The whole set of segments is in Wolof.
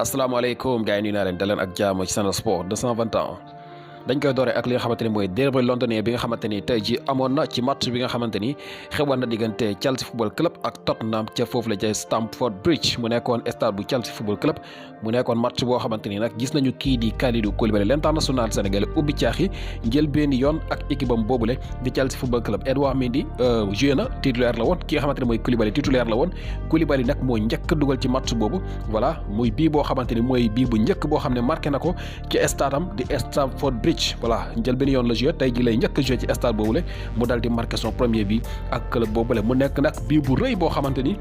asalaamaaleykum gars yi nuyu naa leen daleen ak jàmm ci Sen Sport 221 dañ koy dooree ak li nga xamante ni mooy derby londonien bi nga xamante ni tey ji amoon na ci match bi nga xamante ni xewoon na diggante Chelsea football club ak Tottenham ca foofu la ca Stamford Bridge mu nekkoon stade bu Chelsea football club mu nekkoon match boo xamante ni nag gis nañu kii di Kalidou Koulibaly l'international sénégalais ubbi caaxi njël benn yoon ak équipe am boobule di Chelsea football club. Edouard Mendy joué na titulaire la woon ki nga xamante ni mooy Koulibaly titulaire la woon. Koulibaly nag moo njëkk a dugal ci match boobu voilà muy bii boo xamante ni mooy bii bu njëkk boo xam ne marqué na ko ci stade am di Stamford Bridge voilà njël benn yoon la joué tey ji lay njëkk a joué ci stade boobule mu dal di marqué son premier bi ak club boobule mu nekk nag bii bu rëy boo xamante ni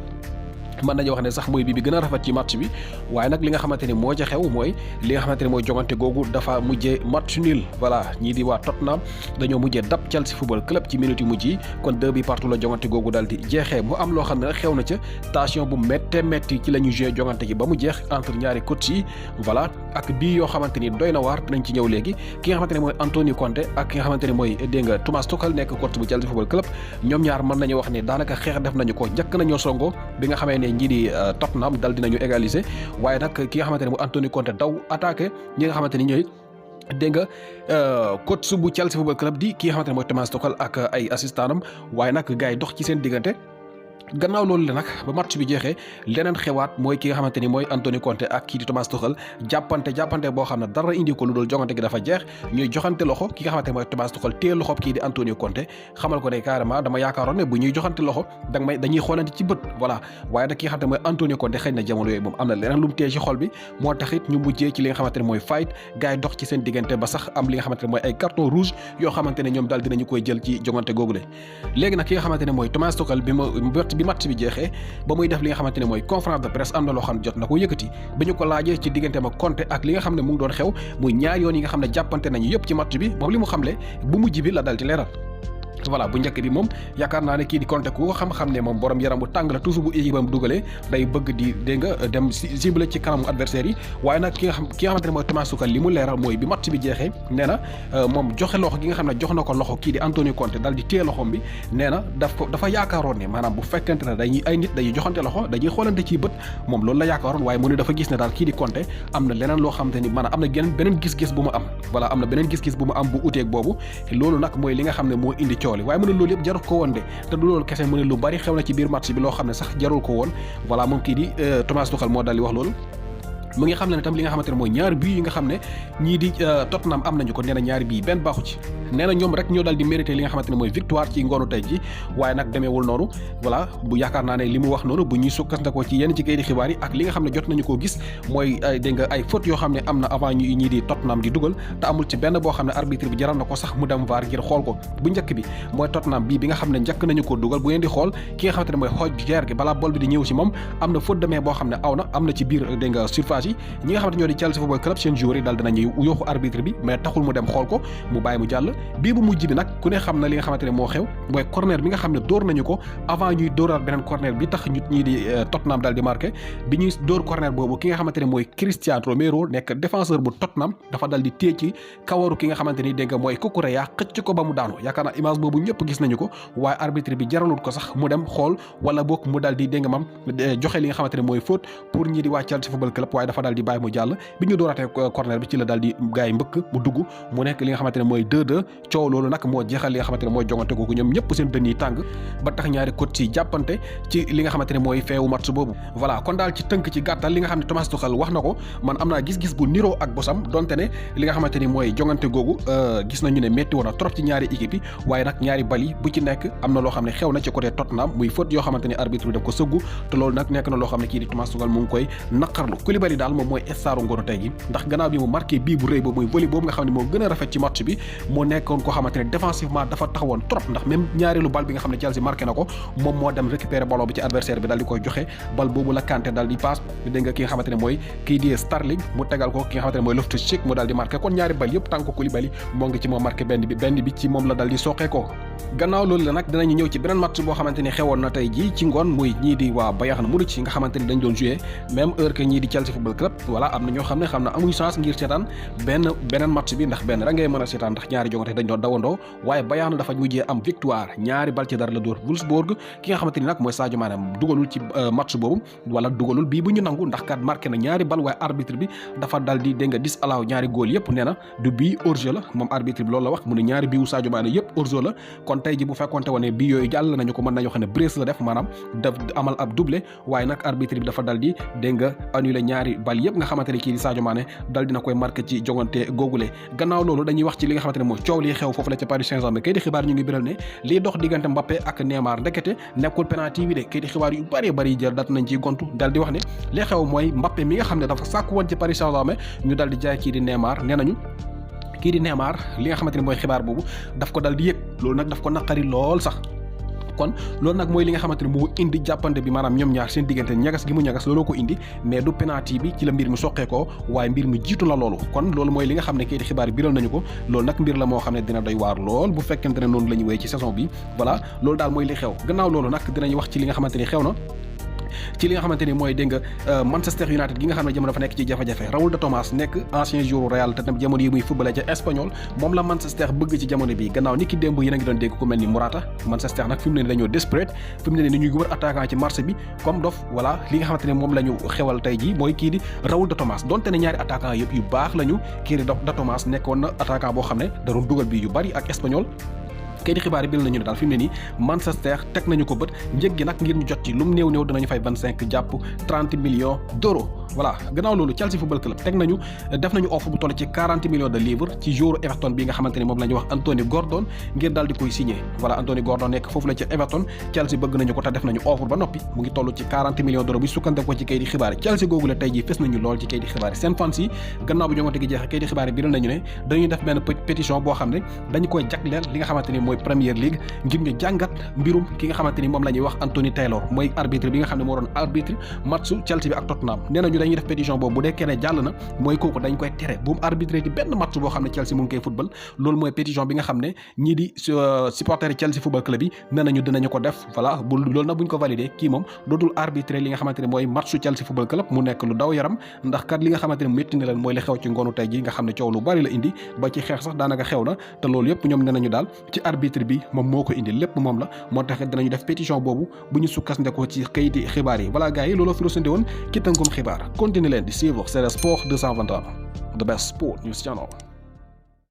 mën nañu wax ne sax mooy bii bi gën a rafet ci match bi waaye nag li nga xamante ni moo ca xew mooy li nga xamante ni mooy jongante googu dafa mujjee match nul voilà ñii di waa Tottenham dañoo mujjee dab Chelsea football club ci minute yu mujj yi kon 2 partout la jongante googu daal di jeexee mu am loo xam ne nag xew na ca tension bu méttee métti ci la ñu joué jongante gi ba mu jeex entre ñaari coach yi voilà ak bii yoo xamante ni doy na waar dinañ ci ñëw léegi ki nga xamante ne mooy Antonio Conte ak ki nga xamante ne mooy dégg nga Thomas Tuchel nekk coach bu Chelsea football club ñoom ñaar mën nañu wax ne daanaka xeex def nañu ko njëkk nañoo songo bi nga xamee ne ñii di Tottenham dal dinañu égaliser waaye nag ki nga xamante ne mooy Antonio Conte daw attaqué ñi nga xamante ni ñooy dégg nga coach bu Chelsea football club di ki nga xamante ne mooy Thomas Tuchel ak ay assistant am waaye nag gars yi dox ci seen diggante gannaaw loolu la nag ba match bi jeexee leneen xewaat mooy ki nga xamante ni mooy Antonio Conte ak kii di Thomas Tuchel jàppante boo xam ne dara indi ko lu dul jongante gi dafa jeex ñuy joxante loxo ki nga xamante ni mooy Thomas Tuchel téye loxo kii di Antonio Conte xamal ko ne carrément dama yaakaaroon ne bu ñuy joxante loxo dañuy xoolante ci bët voilà waaye nag ki nga xamante ne mooy Antonio Conte xëy na jamono yooyu moom am na leneen lu mu téye ci xol bi moo taxit ñu mujjee ci li nga xamante ne mooy fight gars yi dox ci seen diggante ba sax am li nga xamante ne mooy ay carton rouge yoo xamante ne ñoom daal dinañu koy jël ci jongante googu le léegi nag ki nga xamante ne mooy Thomas Tuchel bi match bi jeexee ba muy def li nga xamante ne mooy conférence de presse am na loo xam ne jot na ko yëkkati bi ñu ko laajee ci diggante ma Conte ak li nga xam ne mu ngi doon xew muy ñaar yoon yi nga xam ne jàppante nañu yëpp ci match bi moom li mu xamle bu mujj bi la dal ci leeral voilà bu njëkk bi moom yaakaar naa ne kii di Conte ku ko xam-xam ne moom borom yaram bu tàng la toujours bu équipe am dugalee day bëgg di dégg nga dem ciblé ci kanamu adversaire yi waaye nag ki nga xamante ne mooy Thomas Tuchel li mu leeral mooy bi match bi jeexee nee na moom joxe loxo gi nga xam ne jox na ko loxo kii di Antonio Conte dal di téye loxom bi nee na dafa yaakaaroon ne maanaam bu fekkente ne dañuy joxante loxo dañuy xoolante ci bët moom loolu la yaakaaroon waaye mu ne dafa gis ne daal kii di Conte am na leneen loo xamante ni maanaam am na beneen gis-gis bu mu am voilà am na beneen gis-gis bu mu am bu uteeg boobu loolu nag mooy li nga xam ne moo indi waaye mu ne loolu yëpp jarul ko woon de te du loolu kese mu ne lu bari xew na ci biir match bi loo xam ne sax jarul ko woon voilà moom kii di Thomas Tuchel moo daal di wax loolu mu ngi xam ne tam li nga xamante ne mooy ñaari bii yi nga xam ne ñii di Tottenham am nañu ko nee na ñaari bii benn baaxu ci nee na ñoom rek ñoo daal di mérité li nga xamante ne mooy victoire ci ngoonu tey ji waaye nag demeewul noonu voilà bu yaakaar naa ne li mu wax noonu bu ñuy sukkandikoo ci yenn ci kayiti xibaar yi ak li nga xam ne jot nañu koo gis mooy dégg nga ay faute yoo xam ne am na avant ñii di Tottenham di dugal te amul ci benn boo xam ne arbitre bi jaral na ko sax mu dem VAR ngir xool ko bu njëkk bi mooy Tottenham bii bi nga xam ne njëkk nañu ko dugal bu ngeen di xool ki nga xamante ne mooy Højbjerg gi balaa bol bi di ñëw ci moom am na faute de main boo xam ne aw na am na ci biir dégg nga surface yi ñi nga xamante ñoo di Chelsea football club seen joueurs yi daal dinañuy yooxu arbitre bi mais taxul mu dem xool ko mu bàyyi mu jàll bii bu mujj bi nag ku ne xam na li nga xamante ne moo xew mooy corner bi nga xam ne dóor nañu ko avant ñuy dóoraat beneen corner bi tax ñii di Tottenham daal di marqué bi ñuy dóor corner boobu ki nga xamante ne mooy Christian Romero nekk défenseur bu Tottenham dafa dal di téye ci kawaru ki nga xamante ni dégg nga mooy Cucurella xëcc ko ba mu daanu yaakaar naa image boobu ñëpp gis nañu ko waaye arbitre bi jaralul ko sax mu dem xool wala boog mu dal di dégg nga mam joxe li nga xamante ne mooy faute pour ñii di waa Chelsea football club waaye dafa dal di bàyyi mu jàll bi ñu dooratee corner bi ci la daal di gars yi mbëkk mu dugg mu nekk li nga xamante ne mooy 2-2 coow loolu nag moo jeexal li nga xamante ne mooy jongante googu ñoom ñëpp seen dën yi tàng ba tax ñaari coach yi jàppante ci li nga xamante ne mooy feewu match boobu voilà kon daal ci tënk ci gàttal li nga xam ne Thomas Tuchel wax na ko man am naa gis-gis bu niroo ak bosam donte ne li nga xamante ni mooy jongante googu gis nañu ne métti woon na trop ci ñaari équipe yi waaye nag ñaari bal yi bu ci nekk am na loo xam ne xew na ci côté Tottenham muy faute yoo xamante ne arbitre bi daf ko sëggu te loolu nag nekk na loo xam ne kii di Thomas Tuchel mu ngi koy naqarlu Koulibaly daal moom mooy staru ngoonu tey gi ndax gannaaw bi mu marqué bii bu rëy boobu muy volley boobu nga xam ne moo gën a rafet ci match bi moo nekkoon koo xamante ne défensivement dafa taxawoon trop ndax même ñaareelu bal bi nga xam ne Chelsea marqué na ko moom moo dem récupérer ballon bi ci adversaire bi daal di koy joxe bal boobu la Kanté daal di passe dégg nga ki nga xamante ne mooy kii di Sterling mu tegal ko ki nga xamante ne mooy Loftus-Cheek mu daal di marqué kon ñaari bal yëpp tànk ko Koulibaly moo ngi ci moom marqué benn bi ci moom la daal di soqee ko gannaaw loolu la nag dinañu ñëw ci beneen match boo xamante ni xewoon na tey ji ci ngoon muy ñii di waa Bayern Munich nga xamante ni dañ doon jouer même heure que ñii di Chelsea Football Club voilà am na ñoo xam ne amuñu chance ngir seetaan beneen match bi ndax benn rek ngay mën a seetaan ndax ñaari jongante dañ doon dawandoo waaye Bayern dafa mujjee am victoire ñaari bal ci dara la dóor Wolfsburg ki nga xamante ni nag mooy Sadio Mané dugalul ci match boobu wala dugalul bii bu ñu nangu ndax kat marqué na ñaari bal waaye arbitre bi dafa dal di dégg nga disallow ñaari góol yëpp nee na du bii hors-jeu la moom arbitre bi loolu la wax mu ne ñaari bii wu Sadio Mané yëpp hors-jeu la kon tey ji bu fekkonte woon ne bii yooyu jàll nañu ko mën nañoo xam ne brace la def maanaam daf amal ab doublé waaye nag arbitre bi dafa dal di dégg nga annulé ñaari bal yëpp nga xamante ne kii di Sadio Mané dal dina koy marqué ci jongante googule gannaaw loolu dañuy wax ci li nga xamante ne mooy coow li xew foofu la ca Paris Saint-Germain kay di xibaar ñu ngi biral ne lii dox diggante Mbappé ak Neymar ndekete nekkul penalty bi de kay di xibaar yu bari jël dat nañ ciy gontu dal di wax ne li xew mooy Mbappé mi nga xam ne dafa sàkku woon ci Paris Saint-Germain ñu dal di jaay kii di Neymar nee nañu kii di Neymar li nga xamante ne mooy xibaar boobu daf ko dal di yëg loolu nag daf ko naqari lool sax kon loolu nag mooy li nga xamante ne moo indi jàppante bi maanaam ñoom ñaar seen diggante ñagas gi mu ñagas looloo ko indi mais du penalty bi ci la mbir mi soqeekoo waaye mbir mi jiitu na loolu kon loolu mooy li nga xam ne kii di xibaar biral nañu ko loolu nag mbir la moo xam ne dina doy waar lool bu fekkente ne noonu la ñu wéy ci saison bi voilà loolu daal mooy li xew gannaaw loolu nag dinañu wax ci li nga xamante ni xew na ci li nga xamante ni mooy dégg nga Manchester United gi nga xam ne jamono dafa nekk ci jafe-jafe Raúl de Tomás nekk ancien joueur Real te tam jamono yi muy footballé ca Espagnol moom la Manchester bëgg ci jamono bi gannaaw ni ki démb yéen a ngi doon dégg ku mel ni Morata Manchester nag fi mu ne ni dañoo desperate fi mu ne ni ñuy wër attaquant ci marché bi comme dof voilà li nga xamante ne moom la ñu xewal tey ji mooy kii di Raúl de Tomás donte ne ñaari attaquant yëpp yu baax lañu kii di de Tomás nekkoon na attaquant boo xam ne da doon dugal bi yu bari ak Espagnol kay di xibaar yi bil nañu ne daal fi mu ne nii Manchester teg nañu ko bët njëg gi nag ngir ñu jot ci lu mu néew dinañu fay 25 jàpp 30 millions d'euros voilà gannaaw loolu Chelsea Football Club def nañu offre bu toll ci 40 millions de livres ci joueur Everton bi nga xamante ni moom la ñuy wax Anthony Gordon ngir daal di koy signé voilà Anthony Gordon nekk foofu la ci Everton Chelsea bëgg nañu ko te def nañu offre ba noppi mu ngi toll ci 40 millions d'euros bi sukkandeko ci kay di xibaar yi Chelsea googu la tey ji fes nañu lool ci kay di xibaar yi seen fans yi gannaaw bi jongante gi jeexee kay di xibaar yi biral nañu ne dañuy def benn pétition boo xam ne dañu koy jagleel li nga xamante ni mooy Premier League ngir ñu jàngat mbirum ki nga xamante ni moom la ñuy wax Anthony Taylor mooy arbitre bi nga xam ne moo doon arbitre matchu Chelsea bi ak Tottenham nee nañu dañuy def pétition boobu bu dee kenn jàll na mooy kooku dañ koy tere bu mu arbitré di benn match boo xam ne Chelsea mu ngi koy football loolu mooy pétition bi nga xam ne ñii di supporter Chelsea Football Club yi nee nañu dinañu ko def voilà bu loolu nag buñ ko validé kii moom dootul arbitré li nga xamante ne mooy matchu Chelsea Football Club mu nekk lu daw yaram ndax kat li nga xamante ne métti na leen mooy li xew ci ngoonu tey ji nga xam ne coow lu bari la indi ba ci xeex sax daanaka xew na te loolu yëpp ñoom nee nañu daal ci arbitre bi moom moo ko indi lépp moom la moo tax dinañu def pétition boobu bu ñu sukkandekoo ci kayiti xibaar yi voilà gars yi looloo fi rusandi woon ki tënkum xibaar continue leen di suivre C'est le Sport 221 the best sport news channel